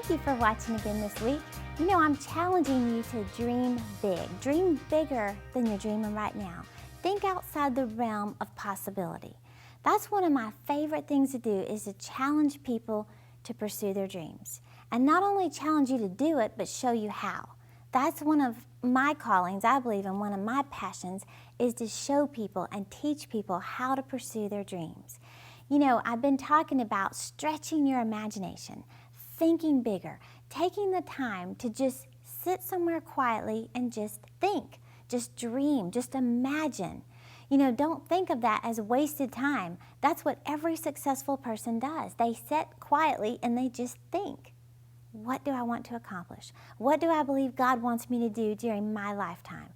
Thank you for watching again this week. You know, I'm challenging you to dream big. Dream bigger than you're dreaming right now. Think outside the realm of possibility. That's one of my favorite things to do, is to challenge people to pursue their dreams. And not only challenge you to do it, but show you how. That's one of my callings, I believe, and one of my passions is to show people and teach people how to pursue their dreams. You know, I've been talking about stretching your imagination, thinking bigger, taking the time to just sit somewhere quietly and just think, just dream, just imagine. You know, don't think of that as wasted time. That's what every successful person does. They sit quietly and they just think. What do I want to accomplish? What do I believe God wants me to do during my lifetime?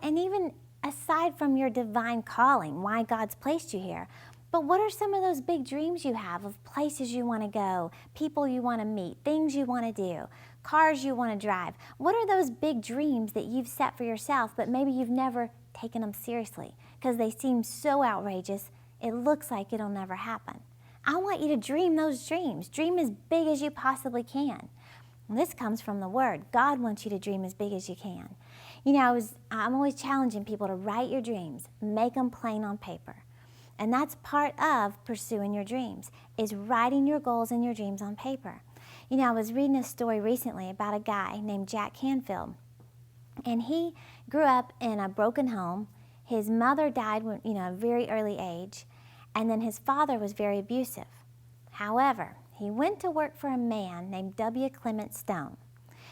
And even aside from your divine calling, why God's placed you here, but what are some of those big dreams you have of places you want to go, people you want to meet, things you want to do, cars you want to drive? What are those big dreams that you've set for yourself, but maybe you've never taken them seriously because they seem so outrageous, it looks like it'll never happen? I want you to dream those dreams. Dream as big as you possibly can. And this comes from the Word. God wants you to dream as big as you can. You know, I'm always challenging people to write your dreams, make them plain on paper. And that's part of pursuing your dreams, is writing your goals and your dreams on paper. You know, I was reading a story recently about a guy named Jack Canfield. And he grew up in a broken home. His mother died when, at a very early age. And then his father was very abusive. However, he went to work for a man named W. Clement Stone.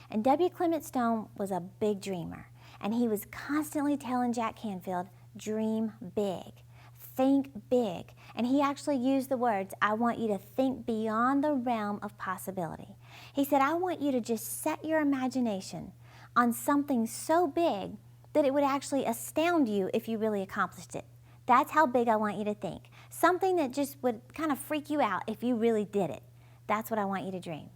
And W. Clement Stone was a big dreamer. And he was constantly telling Jack Canfield, dream big. Think big. And he actually used the words, I want you to think beyond the realm of possibility. He said, I want you to just set your imagination on something so big that it would actually astound you if you really accomplished it. That's how big I want you to think. Something that just would kind of freak you out if you really did it. That's what I want you to dream.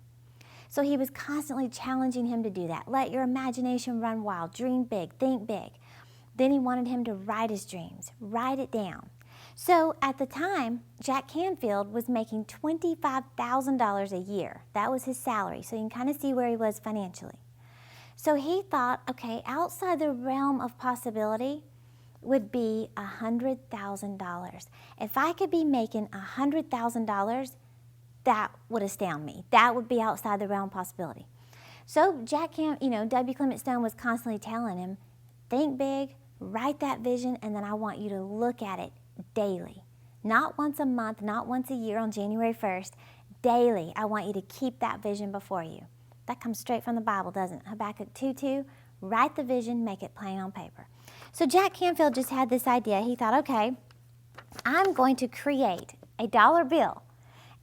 So he was constantly challenging him to do that. Let your imagination run wild. Dream big. Think big. Then he wanted him to write his dreams. Write it down. So at the time, Jack Canfield was making $25,000 a year. That was his salary. So you can kind of see where he was financially. So he thought, okay, outside the realm of possibility would be $100,000. If I could be making $100,000, that would astound me. That would be outside the realm of possibility. So W. Clement Stone was constantly telling him, think big, write that vision, and then I want you to look at it daily. Not once a month, not once a year on January 1st. Daily, I want you to keep that vision before you. That comes straight from the Bible, doesn't it? Habakkuk 2:2, write the vision, make it plain on paper. So Jack Canfield just had this idea. He thought, okay, I'm going to create a dollar bill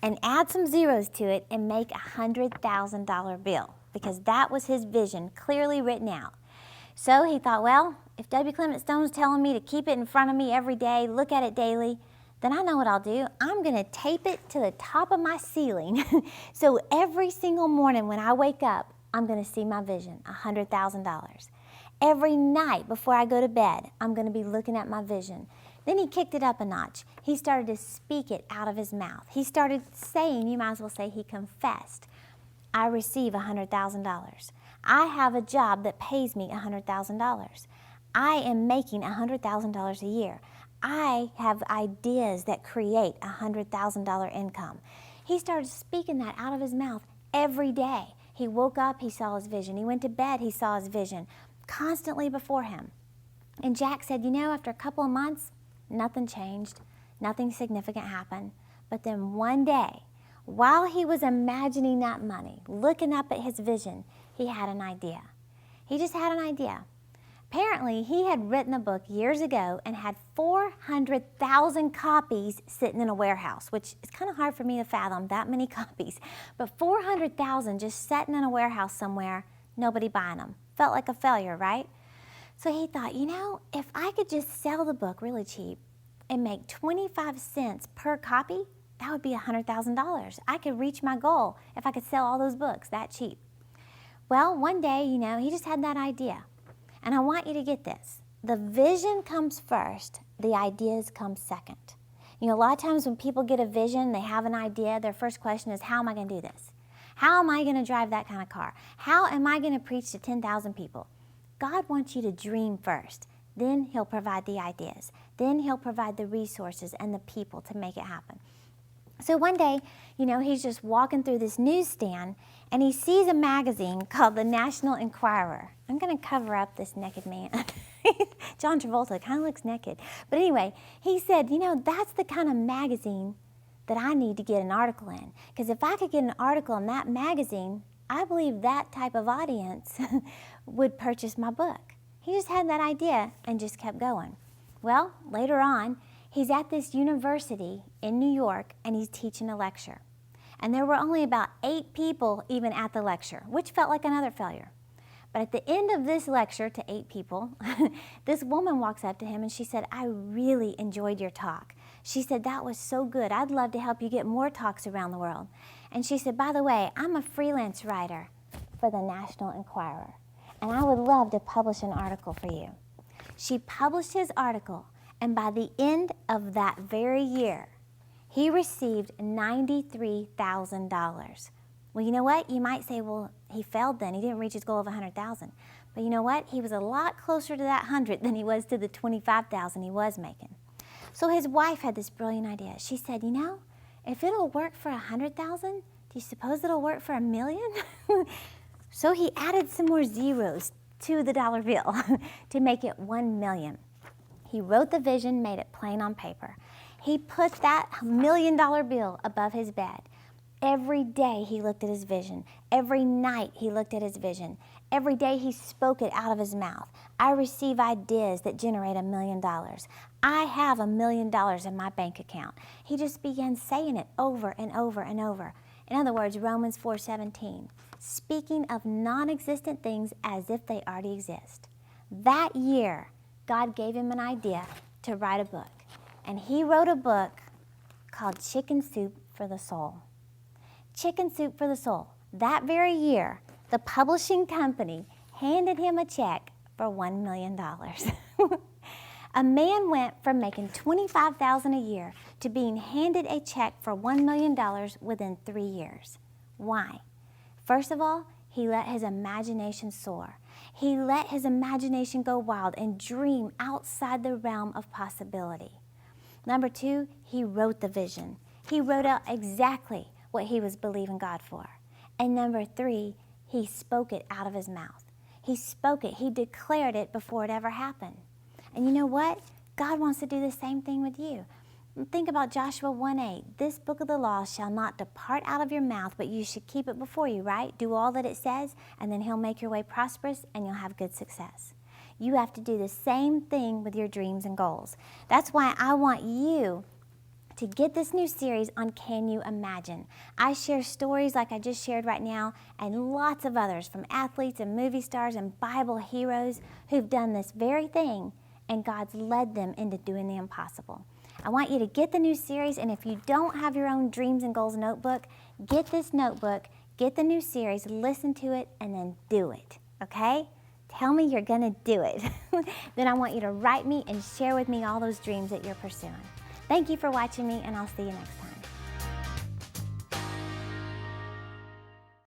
and add some zeros to it and make a $100,000 bill, because that was his vision, clearly written out. So he thought, well, if W. Clement Stone's telling me to keep it in front of me every day, look at it daily, then I know what I'll do. I'm going to tape it to the top of my ceiling. So every single morning when I wake up, I'm going to see my vision, $100,000. Every night before I go to bed, I'm going to be looking at my vision. Then he kicked it up a notch. He started to speak it out of his mouth. He started saying, you might as well say he confessed, I receive $100,000. I have a job that pays me $100,000. I am making $100,000 a year. I have ideas that create $100,000 income. He started speaking that out of his mouth every day. He woke up, he saw his vision. He went to bed, he saw his vision constantly before him. And Jack said, after a couple of months, nothing changed. Nothing significant happened. But then one day, while he was imagining that money, looking up at his vision, he had an idea. He just had an idea. Apparently, he had written a book years ago and had 400,000 copies sitting in a warehouse, which is kind of hard for me to fathom, that many copies. But 400,000 just sitting in a warehouse somewhere, nobody buying them. Felt like a failure, right? So he thought, if I could just sell the book really cheap and make 25 cents per copy, that would be $100,000. I could reach my goal if I could sell all those books that cheap. Well, one day, he just had that idea. And I want you to get this. The vision comes first, the ideas come second. A lot of times when people get a vision, they have an idea, their first question is, how am I going to do this? How am I going to drive that kind of car? How am I going to preach to 10,000 people? God wants you to dream first. Then He'll provide the ideas. Then He'll provide the resources and the people to make it happen. So one day, he's just walking through this newsstand and he sees a magazine called the National Enquirer. I'm going to cover up this naked man. John Travolta kind of looks naked. But anyway, he said, that's the kind of magazine that I need to get an article in. Because if I could get an article in that magazine, I believe that type of audience would purchase my book. He just had that idea and just kept going. Well, later on, he's at this university in New York and he's teaching a lecture. And there were only about 8 people even at the lecture, which felt like another failure. But at the end of this lecture to 8 people, this woman walks up to him and she said, I really enjoyed your talk. She said, that was so good. I'd love to help you get more talks around the world. And she said, by the way, I'm a freelance writer for the National Enquirer, and I would love to publish an article for you. She published his article, and by the end of that very year, he received $93,000. Well, you know what? You might say, well, he failed then. He didn't reach his goal of $100,000. But you know what? He was a lot closer to that 100 than he was to the $25,000 he was making. So his wife had this brilliant idea. She said, if it'll work for $100,000, do you suppose it'll work for $1 million? So he added some more zeros to the dollar bill to make it $1 million. He wrote the vision, made it plain on paper. He put that $1 million bill above his bed. Every day he looked at his vision. Every night he looked at his vision. Every day he spoke it out of his mouth. I receive ideas that generate $1 million. I have $1 million in my bank account. He just began saying it over and over and over. In other words, Romans 4:17, speaking of non-existent things as if they already exist. That year, God gave him an idea to write a book. And he wrote a book called Chicken Soup for the Soul. Chicken Soup for the Soul. That very year, the publishing company handed him a check for $1 million. A man went from making $25,000 a year to being handed a check for $1 million within 3 years. Why? First of all, he let his imagination soar. He let his imagination go wild and dream outside the realm of possibility. Number 2, he wrote the vision. He wrote out exactly what he was believing God for. And number 3, he spoke it out of his mouth. He spoke it. He declared it before it ever happened. And you know what? God wants to do the same thing with you. Think about Joshua 1:8. This book of the law shall not depart out of your mouth, but you should keep it before you, right? Do all that it says, and then He'll make your way prosperous, and you'll have good success. You have to do the same thing with your dreams and goals. That's why I want you to get this new series on Can You Imagine? I share stories like I just shared right now and lots of others from athletes and movie stars and Bible heroes who've done this very thing, and God's led them into doing the impossible. I want you to get the new series, and if you don't have your own Dreams and Goals notebook, get this notebook, get the new series, listen to it, and then do it, okay? Tell me you're gonna do it. Then I want you to write me and share with me all those dreams that you're pursuing. Thank you for watching me, and I'll see you next time.